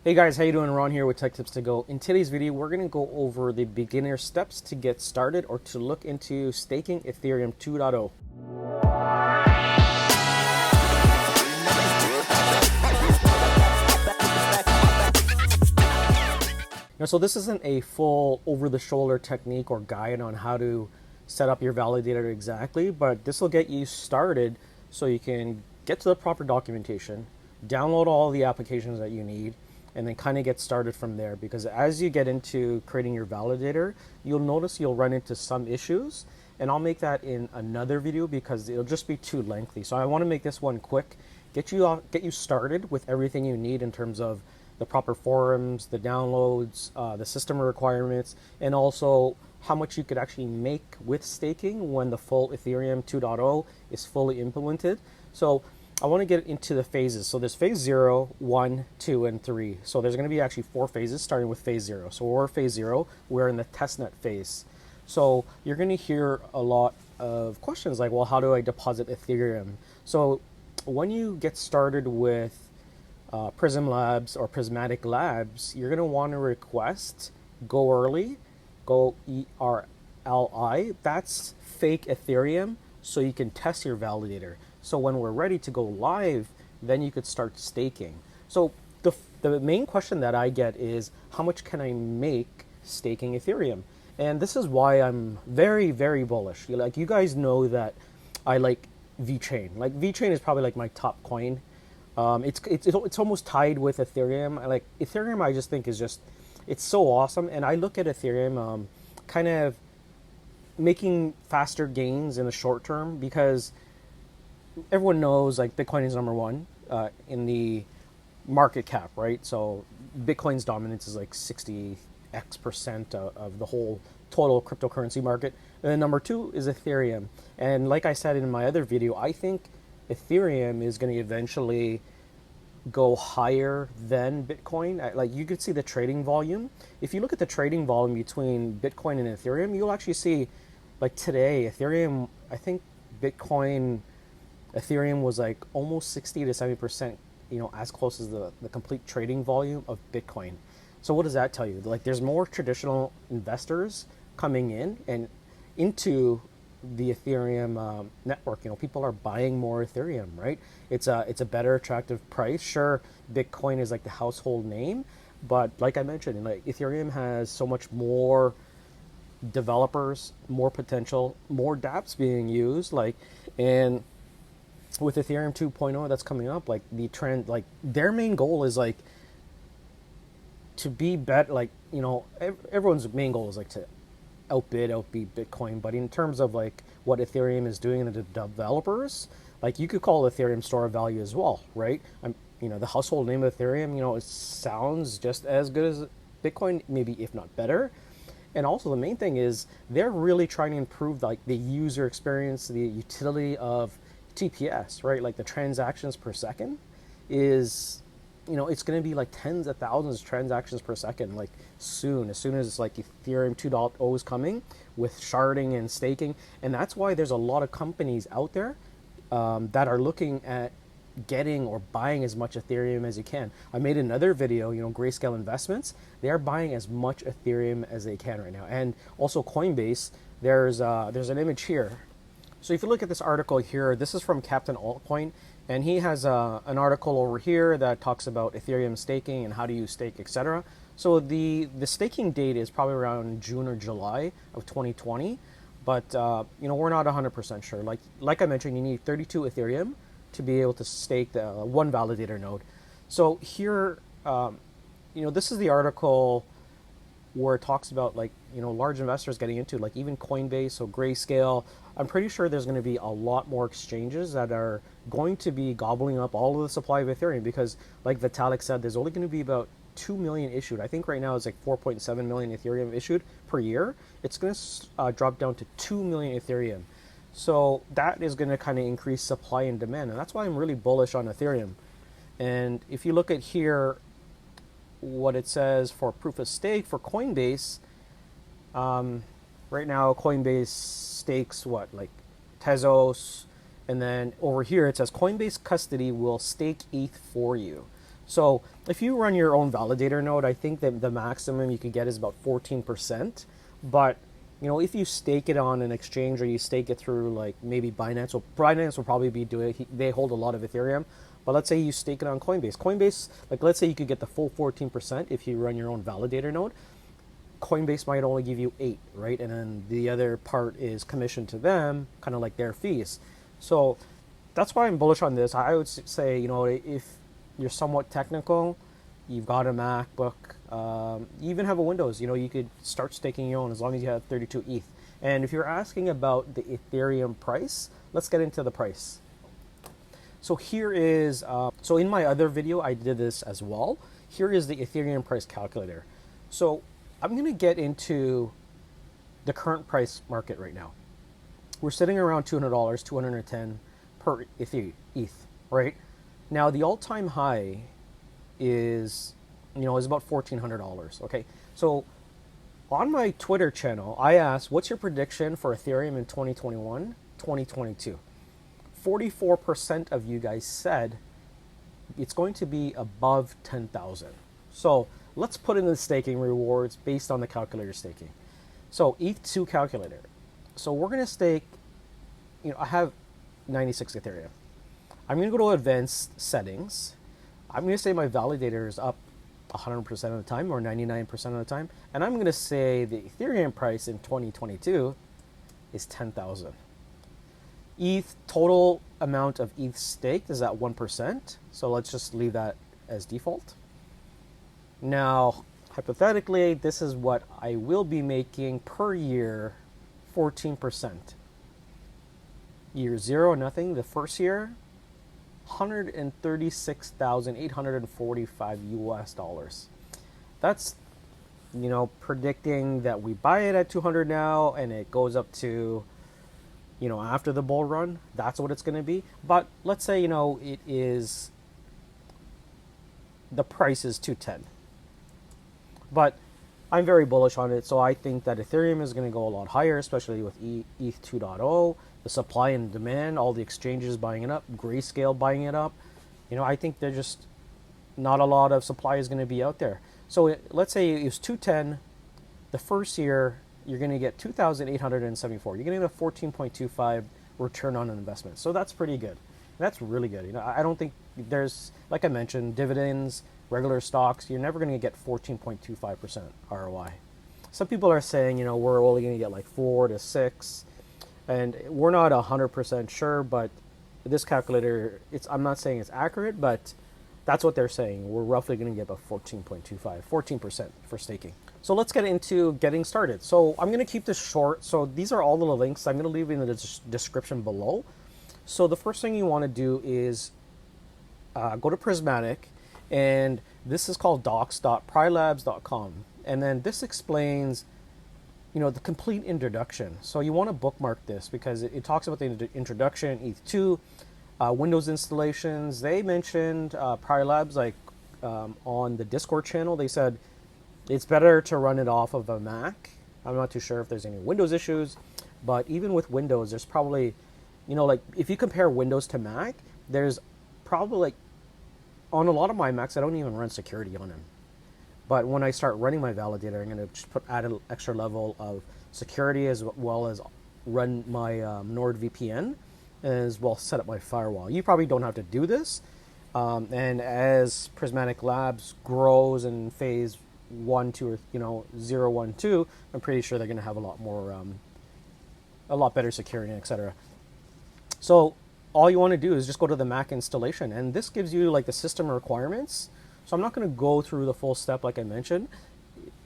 Hey guys, how you doing? Ron here with Tech Tips to Go. In today's video, we're going to go over the beginner steps to get started or to look into staking Ethereum 2.0. So this isn't a full over-the-shoulder technique or guide on how to set up your validator exactly, but this will get you started so you can get to the proper documentation, download all the applications that you need, and then kind of get started from there. Because as you get into creating your validator, you'll notice you'll run into some issues, and I'll make that in another video because it'll just be too lengthy. So I want to make this one quick, get you started with everything you need in terms of the proper forums, the downloads, the system requirements, and also how much you could actually make with staking when the full Ethereum 2.0 is fully implemented. So I want to get into the phases. So there's phase 0, 1, 2, and 3. So there's going to be actually 4 phases starting with phase 0. So we're phase 0, we're in the testnet phase. So you're going to hear a lot of questions like, well, how do I deposit Ethereum? So when you get started with Prism Labs or Prysmatic Labs, you're going to want to request Go Early, Go ERLI. That's fake Ethereum, so you can test your validator. So when we're ready to go live, then you could start staking. So the main question that I get is, how much can I make staking Ethereum? And this is why I'm very, very bullish. Like, you guys know that I like VeChain. Like, VeChain is probably like my top coin. It's almost tied with Ethereum. Like Ethereum, I just think is just, it's so awesome. And I look at Ethereum kind of making faster gains in the short term because everyone knows like Bitcoin is number one in the market cap, right? So Bitcoin's dominance is like 60x% of the whole total cryptocurrency market. And then number 2 is Ethereum. And like I said in my other video, I think Ethereum is going to eventually go higher than Bitcoin. Like, you could see the trading volume. If you look at the trading volume between Bitcoin and Ethereum, you'll actually see, like today, Ethereum, I think Ethereum was like almost 60 to 70%, as close as the complete trading volume of Bitcoin. So what does that tell you? Like, there's more traditional investors coming in and into the Ethereum network. People are buying more Ethereum, right? It's a better attractive price. Sure, Bitcoin is like the household name, but like I mentioned, like Ethereum has so much more developers, more potential, more dApps being used, and with Ethereum 2.0 that's coming up, like the trend, like their main goal is like to be better. Like, everyone's main goal is like to outbeat Bitcoin, but in terms of like what Ethereum is doing to the developers, like you could call Ethereum store of value as well, right? The household name of Ethereum, it sounds just as good as Bitcoin, maybe if not better. And also the main thing is they're really trying to improve like the user experience, the utility of TPS, right? Like the transactions per second is, it's going to be like tens of thousands of transactions per second, like soon, as soon as like Ethereum 2.0 is coming with sharding and staking. And that's why there's a lot of companies out there that are looking at getting or buying as much Ethereum as you can. I made another video, Grayscale Investments, they are buying as much Ethereum as they can right now. And also Coinbase, there's an image here. So if you look at this article here, this is from Captain Altcoin, and he has an article over here that talks about Ethereum staking and how do you stake, etc. So the staking date is probably around June or July of 2020, but we're not 100% sure. Like I mentioned, you need 32 Ethereum to be able to stake the one validator node. So here, this is the article where it talks about large investors getting into like even Coinbase, or Grayscale. I'm pretty sure there's going to be a lot more exchanges that are going to be gobbling up all of the supply of Ethereum because, like Vitalik said, there's only going to be about 2 million issued. I think right now it's like 4.7 million Ethereum issued per year. It's going to drop down to 2 million Ethereum. So that is going to kind of increase supply and demand, and that's why I'm really bullish on Ethereum. And if you look at here, what it says for proof of stake for Coinbase, right now Coinbase stakes like Tezos, and then over here it says Coinbase custody will stake ETH for you. So if you run your own validator node, I think that the maximum you could get is about 14%. But if you stake it on an exchange or you stake it through like maybe Binance, well, Binance will probably be doing. They hold a lot of Ethereum, but let's say you stake it on Coinbase. Coinbase, like let's say you could get the full 14% if you run your own validator node. Coinbase might only give you 8, right? And then the other part is commission to them, kind of like their fees. So that's why I'm bullish on this. I would say, if you're somewhat technical, you've got a MacBook, you even have a Windows, you could start staking your own as long as you have 32 ETH. And if you're asking about the Ethereum price, let's get into the price. So here is, so in my other video, I did this as well. Here is the Ethereum price calculator. So I'm going to get into the current price market right now. We're sitting around $200, 210 per ETH, right? Now the all-time high is about $1,400. Okay, so on my Twitter channel, I asked, what's your prediction for Ethereum in 2021, 2022? 44% of you guys said it's going to be above 10,000. So let's put in the staking rewards based on the calculator staking. So ETH2 calculator. So we're going to stake, I have 96 Ethereum. I'm going to go to advanced settings. I'm going to say my validator is up 100% of the time or 99% of the time. And I'm going to say the Ethereum price in 2022 is 10,000. ETH total amount of ETH staked is at 1%. So let's just leave that as default. Now, hypothetically, this is what I will be making per year, 14%. Year 0, nothing. The first year, $136,845 US dollars. That's, predicting that we buy it at 200 now and it goes up to, after the bull run, that's what it's going to be. But let's say, it is, the price is 210. But I'm very bullish on it, so I think that Ethereum is going to go a lot higher, especially with ETH 2.0, the supply and demand, all the exchanges buying it up, Grayscale buying it up. I think there's just not a lot of supply is going to be out there. So let's say it was 210, the first year you're going to get 2,874. You're going to get a 14.25 return on an investment. So that's pretty good. That's really good. I don't think there's, like I mentioned, dividends, regular stocks, you're never going to get 14.25% ROI. Some people are saying, we're only going to get like 4 to 6, and we're not 100% sure, but this calculator, I'm not saying it's accurate, but that's what they're saying. We're roughly going to get about 14.25, 14% for staking. So let's get into getting started. So I'm going to keep this short. So these are all the links I'm going to leave in the description below. So the first thing you want to do is go to Prysmatic, and this is called docs.prylabs.com. And then this explains, the complete introduction. So you want to bookmark this because it talks about the introduction, ETH2, Windows installations. They mentioned Prylabs, like on the Discord channel. They said it's better to run it off of a Mac. I'm not too sure if there's any Windows issues, but even with Windows, there's probably, like if you compare Windows to Mac, there's probably like, on a lot of my Macs, I don't even run security on them. But when I start running my validator, I'm going to just add an extra level of security as well as run my NordVPN, as well as set up my firewall. You probably don't have to do this. And as Prysmatic Labs grows in phase 1, 2, or 0, 1, 2, I'm pretty sure they're going to have a lot more, a lot better security, etc. So all you want to do is just go to the Mac installation, and this gives you like the system requirements. So I'm not going to go through the full step like I mentioned.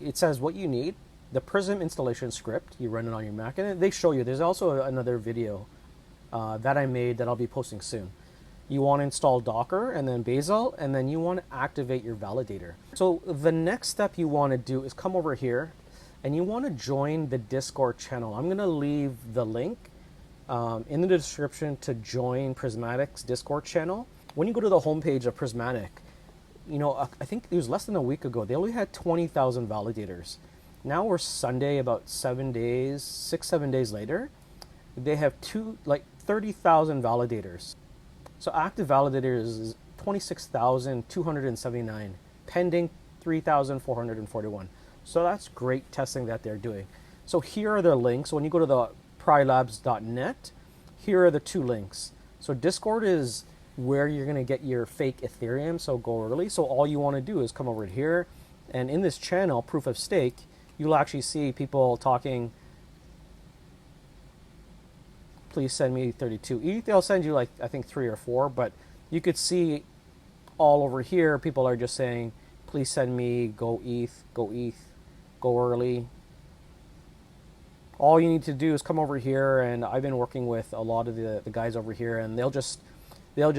It says what you need, the Prism installation script, you run it on your Mac, and they show you. There's also another video that I made that I'll be posting soon. You want to install Docker and then Bazel, and then you want to activate your validator. So the next step you want to do is come over here, and you want to join the Discord channel. I'm going to leave the link in the description to join Prysmatic's Discord channel. When you go to the homepage of Prysmatic, I think it was less than a week ago, they only had 20,000 validators. Now we're Sunday, about 7 days, 6-7 days later, they have 30,000 validators. So active validators 26,279, pending 3,441. So that's great testing that they're doing. So here are their links. When you go to the prylabs.net, here are the two links. So Discord is where you're going to get your fake Ethereum, so go early. So all you want to do is come over here, and in this channel, Proof of Stake, you'll actually see people talking, please send me 32 ETH. They'll send you like, I think 3 or 4, but you could see all over here, people are just saying, please send me, go ETH, go ETH, go early. All you need to do is come over here, and I've been working with a lot of the guys over here, and they'll just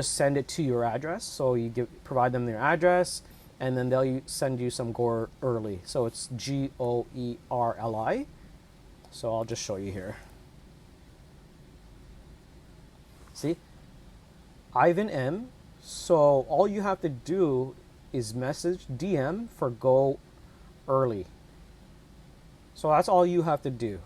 send it to your address. So you provide them their address, and then they'll send you some go early. So it's GOERLI. So I'll just show you here. See, Ivan M. So all you have to do is message DM for go early. So that's all you have to do.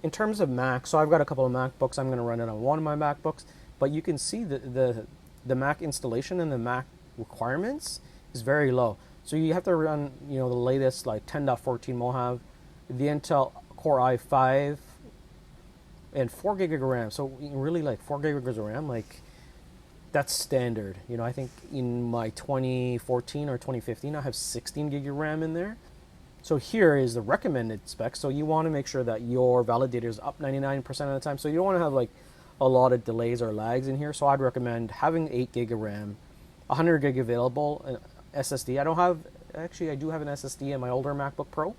In terms of Mac, so I've got a couple of MacBooks. I'm going to run it on one of my MacBooks, but you can see the Mac installation and the Mac requirements is very low. So you have to run, the latest like 10.14 Mojave, the Intel Core i5, and 4 gig of RAM. So really, like 4 gig of RAM, like that's standard. I think in my 2014 or 2015, I have 16 gig of RAM in there. So here is the recommended specs. So you want to make sure that your validator is up 99% of the time. So you don't want to have like a lot of delays or lags in here. So I'd recommend having 8 gig of RAM, 100 gig available, SSD. I do have an SSD in my older MacBook Pro,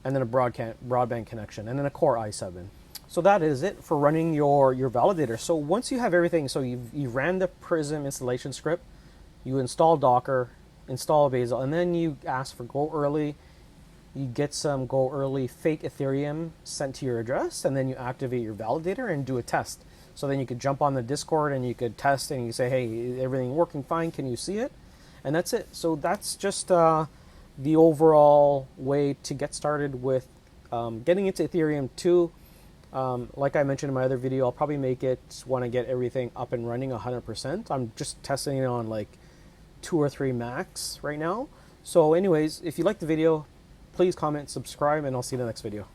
and then a broadband connection, and then a Core i7. So that is it for running your validator. So once you have everything, so you ran the Prism installation script, you install Docker, install Bazel, and then you ask for go early. You get some go early fake Ethereum sent to your address, and then you activate your validator and do a test. So then you could jump on the Discord and you could test, and you say, hey, everything working fine, can you see it? And that's it. So that's just the overall way to get started with getting into Ethereum 2. Like I mentioned in my other video, I'll probably make it when I get everything up and running 100%. I'm just testing it on like 2 or 3 Macs right now. So anyways, if you like the video, please comment, subscribe, and I'll see you in the next video.